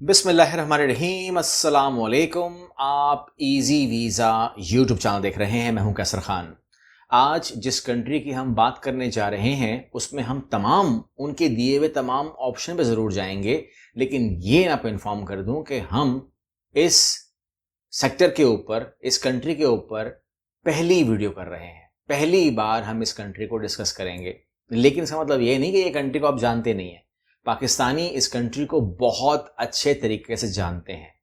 बिस्मिल्लाहिर्रहमानिर्रहीम अस्सलाम वालेकुम। आप इजी वीज़ा यूट्यूब चैनल देख रहे हैं। मैं हूं कैसर खान। आज जिस कंट्री की हम बात करने जा रहे हैं उसमें हम तमाम उनके दिए हुए तमाम ऑप्शन पे ज़रूर जाएंगे, लेकिन ये मैं आपको इन्फॉर्म कर दूं कि हम इस सेक्टर के ऊपर, इस कंट्री के ऊपर पहली वीडियो कर रहे हैं। पहली बार हम इस कंट्री को डिस्कस करेंगे, लेकिन इसका मतलब ये नहीं कि ये कंट्री को आप जानते नहीं हैं। पाकिस्तानी इस कंट्री को बहुत अच्छे तरीके से जानते हैं।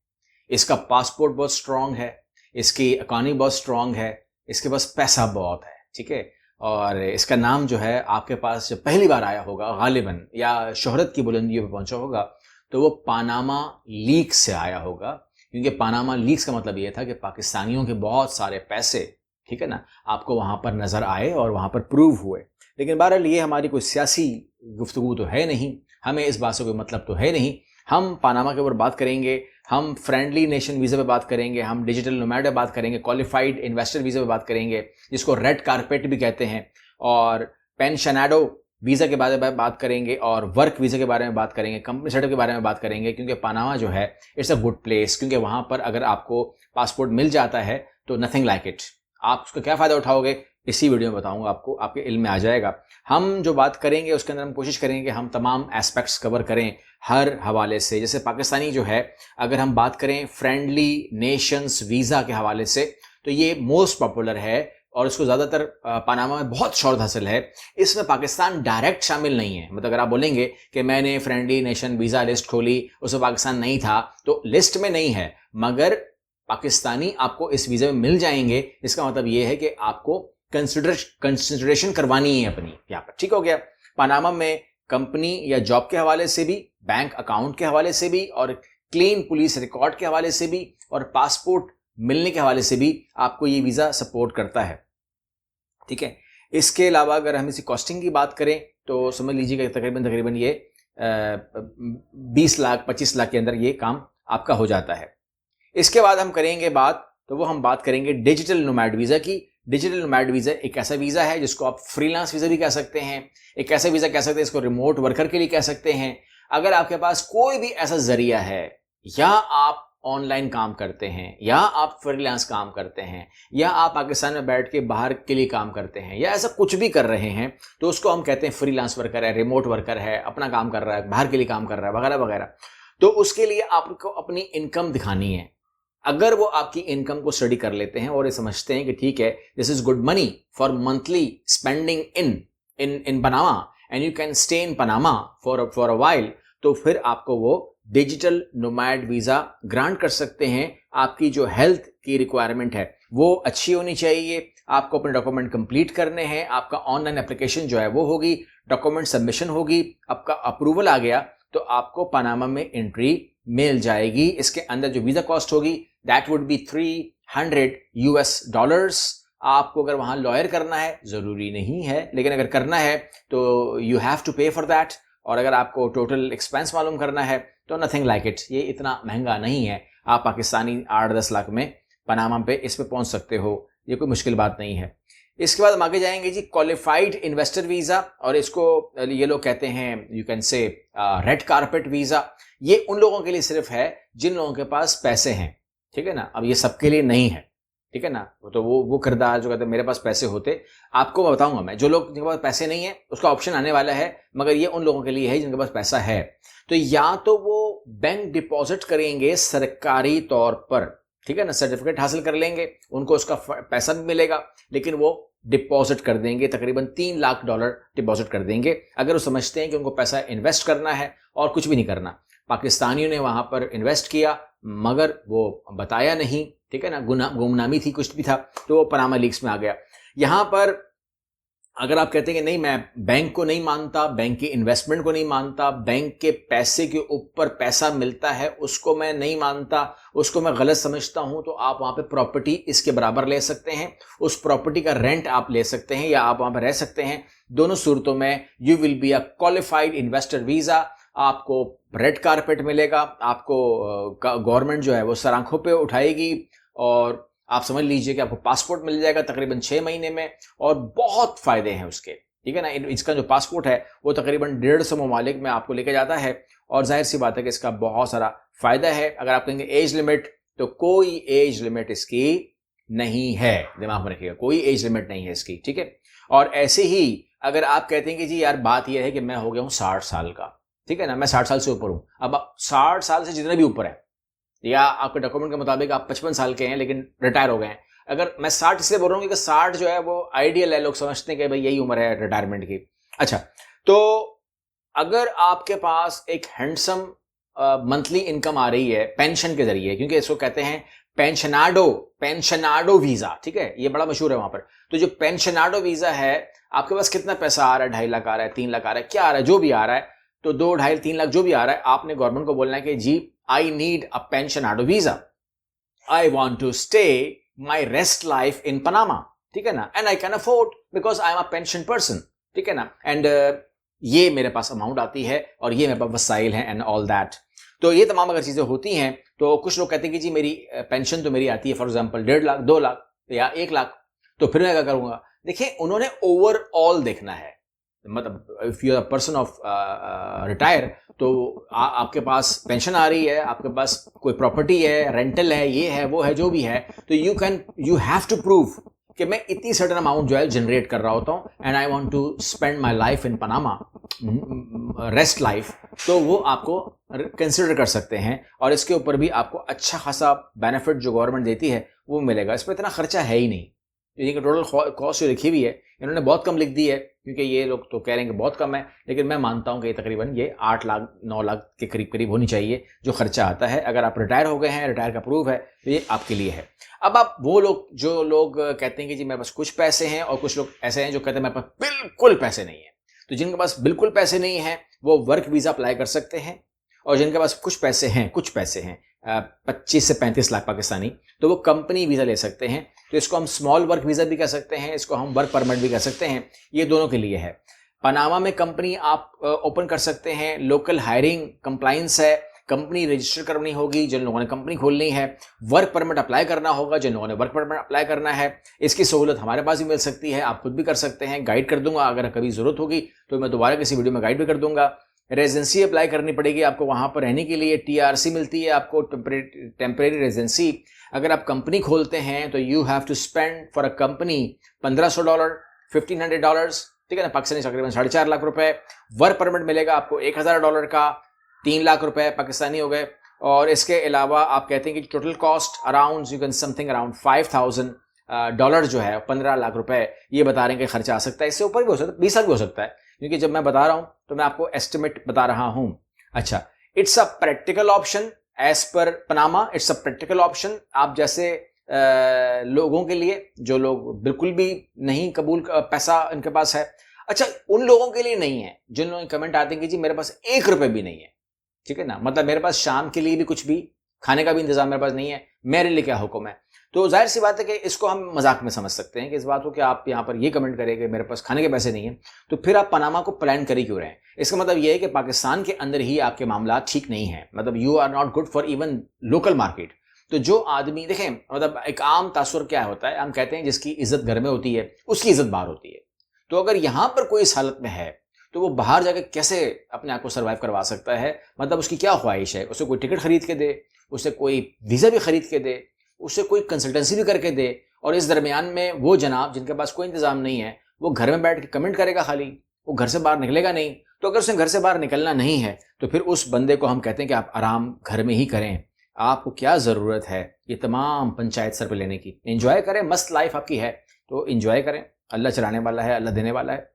इसका पासपोर्ट बहुत स्ट्रांग है, इसकी इकॉनमी बहुत स्ट्रांग है, इसके पास पैसा बहुत है, ठीक है। और इसका नाम जो है आपके पास जब पहली बार आया होगा गालिबन, या शोहरत की बुलंदियों पे पहुंचा होगा, तो वो पानामा लीक्स से आया होगा। क्योंकि पानामा लीक्स का मतलब ये था कि पाकिस्तानियों के बहुत सारे पैसे, ठीक है ना, आपको वहां पर नजर आए और वहां पर प्रूव हुए। लेकिन बहरहाल ये हमारी कोई सियासी गुफ्तगू तो है नहीं, हमें इस बात से कोई मतलब तो है नहीं। हम पानामा के ऊपर बात करेंगे, हम फ्रेंडली नेशन वीज़ा पे बात करेंगे, हम डिजिटल नोमैड पे बात करेंगे, क्वालिफाइड इन्वेस्टर वीज़ा पे बात करेंगे जिसको रेड कारपेट भी कहते हैं, और पेंशनाडो वीज़ा के बारे में बात करेंगे, और वर्क वीज़ा के बारे में बात करेंगे, कंपनी सेटअप के बारे में बात करेंगे। क्योंकि पानामा जो है इट्स अ गुड प्लेस, क्योंकि वहाँ पर अगर आपको पासपोर्ट मिल जाता है तो नथिंग लाइक इट। आप उसका क्या फ़ायदा उठाओगे, इसी वीडियो में बताऊंगा आपको, आपके इल्म में आ जाएगा। हम जो बात करेंगे उसके अंदर हम कोशिश करेंगे कि हम तमाम एस्पेक्ट्स कवर करें हर हवाले से। जैसे पाकिस्तानी जो है, अगर हम बात करें फ्रेंडली नेशंस वीज़ा के हवाले से, तो ये मोस्ट पॉपुलर है और इसको ज़्यादातर पानामा में बहुत शोहरत हासिल है। इसमें पाकिस्तान डायरेक्ट शामिल नहीं है। मतलब अगर आप बोलेंगे कि मैंने फ्रेंडली नेशन वीज़ा लिस्ट खोली, उसमें पाकिस्तान नहीं था, तो लिस्ट में नहीं है, मगर पाकिस्तानी आपको इस वीज़ा में मिल जाएंगे। इसका मतलब ये है कि आपको कंसिडरेशन करवानी है अपनी यहाँ पर, ठीक हो गया। पनामा में कंपनी या जॉब के हवाले से भी, बैंक अकाउंट के हवाले से भी, और क्लीन पुलिस रिकॉर्ड के हवाले से भी, और पासपोर्ट मिलने के हवाले से भी आपको ये वीज़ा सपोर्ट करता है, ठीक है। इसके अलावा अगर हम इसी कॉस्टिंग की बात करें तो समझ लीजिएगा तकरीबन ये 20 लाख 25 लाख के अंदर ये काम आपका हो जाता है। इसके बाद हम करेंगे बात, तो वो हम बात करेंगे डिजिटल नोमैड वीज़ा की। डिजिटल नोमैड वीज़ा एक ऐसा वीज़ा है जिसको आप फ्रीलांस वीज़ा भी कह सकते हैं, एक ऐसा वीज़ा कह सकते हैं इसको रिमोट वर्कर के लिए कह सकते हैं। अगर आपके पास कोई भी ऐसा जरिया है, या आप ऑनलाइन काम करते हैं, या आप फ्रीलांस काम करते हैं, या आप पाकिस्तान में बैठ के बाहर के लिए काम करते हैं, या ऐसा कुछ भी कर रहे हैं, तो उसको हम कहते हैं फ्रीलांस वर्कर है, रिमोट वर्कर है, अपना काम कर रहा है, बाहर के लिए काम कर रहा है, वगैरह वगैरह। तो उसके लिए आपको अपनी इनकम दिखानी है। अगर वो आपकी इनकम को स्टडी कर लेते हैं और ये समझते हैं कि ठीक है, this is good money for monthly spending in Panama and you can stay in Panama for a while, तो फिर आपको वो डिजिटल नोमैड वीज़ा ग्रांट कर सकते हैं। आपकी जो हेल्थ की रिक्वायरमेंट है वो अच्छी होनी चाहिए, आपको अपने डॉक्यूमेंट कंप्लीट करने हैं, आपका ऑनलाइन एप्लीकेशन जो है वो होगी, डॉक्यूमेंट सबमिशन होगी, आपका अप्रूवल आ गया तो आपको पनामा में एंट्री मिल जाएगी। इसके अंदर जो वीज़ा कॉस्ट होगी दैट वुड बी $300। आपको अगर वहां लॉयर करना है, जरूरी नहीं है, लेकिन अगर करना है तो यू हैव टू पे फॉर दैट। और अगर आपको टोटल एक्सपेंस मालूम करना है तो नथिंग लाइक इट, ये इतना महंगा नहीं है। आप पाकिस्तानी 8-10 लाख में पनामा पे इस पे पहुंच सकते हो, ये कोई मुश्किल बात नहीं है। इसके बाद हम आगे जाएंगे जी, क्वालिफाइड इन्वेस्टर वीज़ा, और इसको ये लोग कहते हैं, you can say red carpet visa. ये उन लोगों के लिए सिर्फ है जिन लोगों के पास पैसे हैं, ठीक है ना। अब ये सबके लिए नहीं है, ठीक है ना। तो वो किरदार जो कहते हैं मेरे पास पैसे होते, आपको बताऊंगा मैं, जो लोग जिनके पास पैसे नहीं है उसका ऑप्शन आने वाला है, मगर ये उन लोगों के लिए है जिनके पास पैसा है। तो या तो वो बैंक डिपॉजिट करेंगे सरकारी तौर पर, ठीक है ना, सर्टिफिकेट हासिल कर लेंगे, उनको उसका पैसा भी मिलेगा, लेकिन वो डिपॉजिट कर देंगे, तकरीबन $3 लाख डिपॉजिट कर देंगे, अगर वो समझते हैं कि उनको पैसा इन्वेस्ट करना है और कुछ भी नहीं करना। पाकिस्तानियों ने वहां पर इन्वेस्ट किया मगर वो बताया नहीं, ठीक है ना, गुमनामी थी, कुछ भी था, तो वो पनामा लीक्स में आ गया। यहां पर अगर आप कहते हैं कि नहीं, मैं बैंक को नहीं मानता, बैंक की इन्वेस्टमेंट को नहीं मानता, बैंक के पैसे के ऊपर पैसा मिलता है उसको मैं नहीं मानता, उसको मैं गलत समझता हूं, तो आप वहां पे प्रॉपर्टी इसके बराबर ले सकते हैं, उस प्रॉपर्टी का रेंट आप ले सकते हैं, या आप वहां पर रह सकते हैं। दोनों सूरतों में you will be a qualified investor visa. आपको रेड कारपेट मिलेगा, आपको गवर्नमेंट जो है वो सर आंखों पे उठाएगी, और आप समझ लीजिए कि आपको पासपोर्ट मिल जाएगा तकरीबन 6 महीने में, और बहुत फायदे हैं उसके। ठीक है ना। इसका जो पासपोर्ट है वो तकरीबन 150 ममालिक में आपको लेके जाता है, और जाहिर सी बात है कि इसका बहुत सारा फ़ायदा है। अगर आप कहेंगे एज लिमिट, तो कोई एज लिमिट इसकी नहीं है, दिमाग में रखिएगा, कोई एज लिमिट नहीं है इसकी, ठीक है। और ऐसे ही अगर आप कहते हैं कि जी यार बात यह है कि मैं हो गया हूँ 60 साल का, ठीक है ना, मैं 60 साल से ऊपर हूँ, अब आप 60 साल से जितने भी ऊपर है, या आपके डॉक्यूमेंट के मुताबिक आप 55 साल के हैं लेकिन रिटायर हो गए हैं, अगर मैं 60 इसलिए बोल रहा हूँ क्योंकि 60 जो है वो आइडियल है, लोग समझते हैं कि भाई यही उम्र है रिटायरमेंट की। अच्छा, तो अगर आपके पास एक हैंडसम मंथली इनकम आ रही है पेंशन के जरिए, क्योंकि इसको कहते हैं पेंशनाडो वीजा, ठीक है, ये बड़ा मशहूर है वहां पर। तो जो पेंशनाडो वीजा है, आपके पास कितना पैसा आ रहा है, 2.5 लाख आ रहा है, 3 लाख आ रहा है, क्या आ रहा है, जो भी आ रहा है, तो 2, 2.5, 3 लाख जो भी आ रहा है, आपने गवर्नमेंट को बोलना है कि जी I need a pensionado visa, I want to stay my rest life in Panama, ठीक है ना, and I can afford because I am a pension person, ठीक है ना, एंड ये मेरे पास अमाउंट आती है और ये मेरे पास वसाइल हैं एंड ऑल दैट। तो ये तमाम अगर चीज़ें होती हैं, तो कुछ लोग कहते हैं कि जी मेरी पेंशन तो मेरी आती है फॉर एग्जांपल 1.5 लाख, 2 लाख या 1 लाख, तो फिर मैं क्या करूंगा। देखिए, उन्होंने ओवरऑल देखना है, मतलब if you are person of retire, तो आपके पास पेंशन आ रही है, आपके पास कोई प्रॉपर्टी है, रेंटल है, ये है वो है जो भी है, तो यू हैव टू प्रूव कि मैं इतनी सर्टन अमाउंट जो है जनरेट कर रहा होता हूँ and I want to spend my life in Panama, rest life, तो वो आपको कंसिडर कर सकते हैं और इसके ऊपर भी आपको अच्छा खासा बेनिफिट जो गवर्नमेंट देती है वो मिलेगा। इस पर इतना खर्चा है ही नहीं, ये टोटल कॉस्ट जो लिखी हुई है इन्होंने बहुत कम लिख दी है, क्योंकि ये लोग तो कह रहे हैं कि बहुत कम है, लेकिन मैं मानता हूं कि तकरीबन ये 8 लाख 9 लाख के करीब करीब होनी चाहिए जो खर्चा आता है। अगर आप रिटायर हो गए हैं, रिटायर का प्रूफ है, तो ये आपके लिए है। अब आप वो लोग जो लोग कहते हैं कि जी मेरे पास कुछ पैसे हैं, और कुछ लोग ऐसे हैं जो कहते हैं मेरे पास बिल्कुल पैसे नहीं है, तो जिनके पास बिल्कुल पैसे नहीं है वो वर्क वीजा अप्लाई कर सकते हैं, और जिनके पास कुछ पैसे हैं 25 से 35 लाख पाकिस्तानी, तो वो कंपनी वीजा ले सकते हैं। तो इसको हम स्मॉल वर्क वीजा भी कह सकते हैं, इसको हम वर्क परमिट भी कह सकते हैं, ये दोनों के लिए है। पनामा में कंपनी आप ओपन कर सकते हैं, लोकल हायरिंग कंप्लाइंस है, कंपनी रजिस्टर करनी होगी जिन लोगों ने कंपनी खोलनी है, वर्क परमिट अप्लाई करना होगा जिन लोगों ने वर्क परमिट अप्लाई करना है। इसकी सहूलत हमारे पास भी मिल सकती है, आप खुद भी कर सकते हैं, गाइड कर दूंगा, अगर कभी जरूरत होगी तो मैं दोबारा किसी वीडियो में गाइड भी कर दूंगा। रेजिडेंसी अप्लाई करनी पड़ेगी आपको वहां पर रहने के लिए, टीआरसी मिलती है आपको, टेम्परेरी रेजिडेंसी। अगर आप कंपनी खोलते हैं तो you have to spend for a company $1,500, $1,500, ठीक है ना, पाकिस्तानी तकरीबन 4.5 लाख रुपए। वर्क परमिट मिलेगा आपको $1,000 का, 3 लाख रुपए पाकिस्तानी हो गए। और इसके अलावा आप कहते हैं कि total cost around you can something around $5,000 जो है, 15 लाख रुपए, ये बता रहे हैं कि खर्चा आ सकता है। इससे ऊपर भी हो सकता है, 20 लाख भी हो सकता है, क्योंकि जब मैं बता रहा हूं तो मैं आपको एस्टिमेट बता रहा हूं। अच्छा, it's a practical option as per Panama, it's a practical option आप जैसे लोगों के लिए जो लोग बिल्कुल भी नहीं कबूल पैसा इनके पास है। अच्छा, उन लोगों के लिए नहीं है जिन लोगों के कमेंट आते हैं कि जी मेरे पास 1 रुपए भी नहीं है, ठीक है ना, मतलब मेरे पास शाम के लिए भी कुछ भी खाने का भी इंतजाम मेरे पास नहीं है, मेरे लिए क्या हुक्म है। तो जाहिर सी बात है कि इसको हम मजाक में समझ सकते हैं कि इस बात को कि आप यहाँ पर ये कमेंट करें कि मेरे पास खाने के पैसे नहीं है, तो फिर आप पनामा को प्लान कर ही क्यों रहे हैं। इसका मतलब ये है कि पाकिस्तान के अंदर ही आपके मामला ठीक नहीं है, मतलब you are not good for even local market. तो जो आदमी देखें, मतलब एक आम तासुर क्या होता है, हम कहते हैं जिसकी इज्जत घर में होती है उसकी इज्जत बाहर होती है। तो अगर यहाँ पर कोई इस हालत में है तो वो बाहर जाकर कैसे अपने आप को सर्वाइव करवा सकता है, मतलब उसकी क्या ख्वाहिश है, उसे कोई टिकट खरीद के दे, उसे कोई वीज़ा भी खरीद के दे, उसे कोई कंसल्टेंसी भी करके दे, और इस दरमियान में वो जनाब जिनके पास कोई इंतजाम नहीं है वो घर में बैठ के कमेंट करेगा खाली, वो घर से बाहर निकलेगा नहीं। तो अगर उसे घर से बाहर निकलना नहीं है तो फिर उस बंदे को हम कहते हैं कि आप आराम घर में ही करें, आपको क्या ज़रूरत है ये तमाम पंचायत सर पे लेने की। एंजॉय करें, मस्त लाइफ आपकी है तो एंजॉय करें, अल्लाह चलाने वाला है, अल्लाह देने वाला है।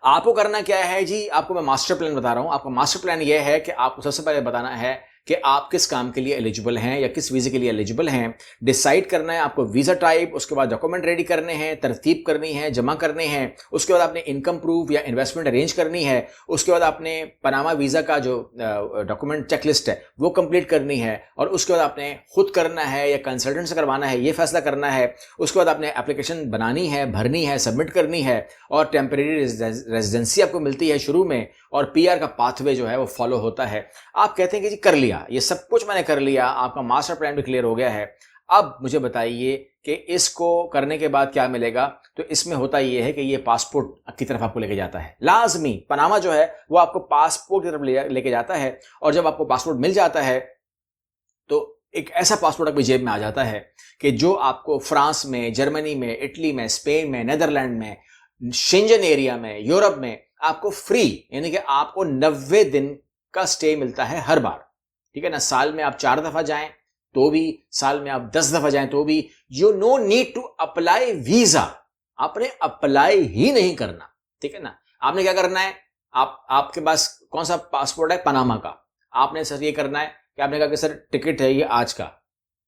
आपको करना क्या है जी, आपको मैं मास्टर प्लान बता रहा हूं। आपका मास्टर प्लान यह है कि आपको सबसे पहले बताना है कि आप किस काम के लिए एलिजिबल हैं या किस वीज़े के लिए एलिजिबल हैं, डिसाइड करना है आपको वीज़ा टाइप, उसके बाद डॉक्यूमेंट रेडी करने हैं, तरतीब करनी है, जमा करने हैं, उसके बाद आपने इनकम प्रूफ या इन्वेस्टमेंट अरेंज करनी है, उसके बाद आपने पनामा वीज़ा का जो डॉक्यूमेंट चेकलिस्ट है वो कंप्लीट करनी है, और उसके बाद आपने खुद करना है या कंसल्टेंट से करवाना है ये फैसला करना है। उसके बाद आपने एप्लीकेशन बनानी है, भरनी है, सबमिट करनी है, और टेम्परेरी रेजिडेंसी आपको मिलती है शुरू में, और पीआर का पाथवे जो है वो फॉलो होता है। आप कहते हैं कि जी कर लिया, ये सब कुछ मैंने कर लिया, आपका मास्टर प्लान भी क्लियर हो गया है, अब मुझे बताइए कि इसको करने के बाद क्या मिलेगा। तो इसमें होता यह है कि ये पासपोर्ट की तरफ आपको लेके जाता है। लाजमी पनामा जो है वो आपको पासपोर्ट की तरफ लेके जाता है, और जब आपको पासपोर्ट मिल जाता है तो एक ऐसा पासपोर्ट आपकी जेब में आ जाता है कि जो आपको फ्रांस में, जर्मनी में, इटली में, स्पेन में, नेदरलैंड में, शेंजन एरिया में, यूरोप में आपको फ्री, यानी कि आपको 90 दिन का स्टे मिलता है हर बार। ठीक है ना। साल में आप 4 दफा जाएं तो भी, साल में आप 10 दफा जाएं तो भी, you know need to apply visa. आपने अप्लाई ही नहीं करना। ठीक है ना। आपने क्या करना है, आपके पास कौन सा पासपोर्ट है, पनामा का। आपने सर ये करना है कि आपने कहा कि सर टिकट है ये आज का,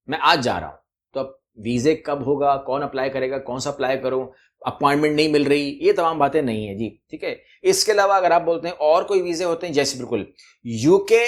मैं आज जा रहा हूं। तो अब वीजे कब होगा, कौन अप्लाई करेगा, कौन सा अप्लाई करूं, अपॉइंटमेंट नहीं मिल रही, ये तमाम बातें नहीं है जी। ठीक है। इसके अलावा अगर आप बोलते हैं और कोई वीजे होते हैं, जैसे बिल्कुल UK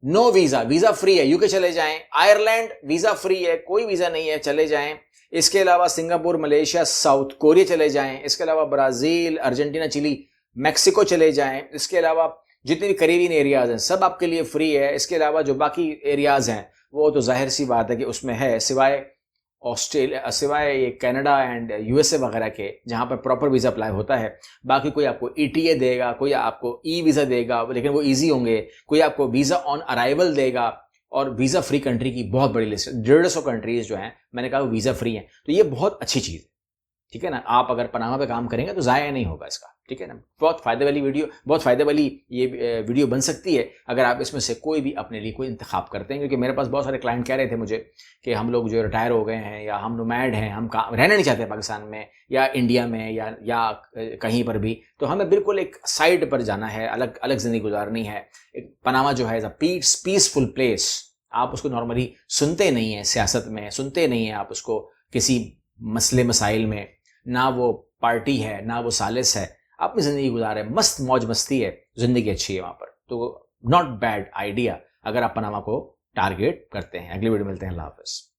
no visa, visa free है, यूके चले जाएं। आयरलैंड वीजा फ्री है, कोई वीजा नहीं है, चले जाएं। इसके अलावा सिंगापुर, मलेशिया, साउथ कोरिया चले जाएं। इसके अलावा ब्राजील, अर्जेंटीना, चिली, मैक्सिको चले जाएं। इसके अलावा जितने भी करीबियन एरियाज हैं सब आपके लिए फ्री है। इसके अलावा जो बाकी एरियाज हैं वो तो जाहिर सी बात है कि उसमें है, सिवाय ऑस्ट्रेलिया, सिवाय ये कनाडा एंड यूएसए वगैरह के, जहां पर प्रॉपर वीज़ा अप्लाई होता है। बाकी कोई आपको ईटीए देगा, कोई आपको ई वीज़ा देगा, लेकिन वो इजी होंगे। कोई आपको वीज़ा ऑन अराइवल देगा, और वीज़ा फ्री कंट्री की बहुत बड़ी लिस्ट, 150 कंट्रीज जो हैं, मैंने कहा वो वीज़ा फ्री हैं। तो ये बहुत अच्छी चीज़ है। ठीक है ना। आप अगर पनामा पे काम करेंगे तो ज़ाया नहीं होगा इसका। ठीक है ना। बहुत फ़ायदे वाली वीडियो, बहुत फ़ायदे वाली ये वीडियो बन सकती है अगर आप इसमें से कोई भी अपने लिए कोई इंतखाब करते हैं। क्योंकि मेरे पास बहुत सारे क्लाइंट कह रहे थे मुझे कि हम लोग जो रिटायर हो गए हैं, या हम नोमैड हैं, हम रहना नहीं चाहते पाकिस्तान में या इंडिया में या कहीं पर भी, तो हमें बिल्कुल एक साइड पर जाना है, अलग अलग ज़िंदगी गुजारनी है। एक पनामा जो है इज़ अ पीसफुल प्लेस। आप उसको नॉर्मली सुनते नहीं हैं, सियासत में सुनते नहीं हैं आप उसको, किसी मसले मसाइल में, ना वो पार्टी है ना वो सालिस है, अपनी ज़िंदगी गुजारे, मस्त मौज मस्ती है, ज़िंदगी अच्छी है वहाँ पर। तो नॉट बैड आइडिया अगर आप पनामा को टारगेट करते हैं। अगली वीडियो मिलते हैं। अल्लाह हाफ़िज़।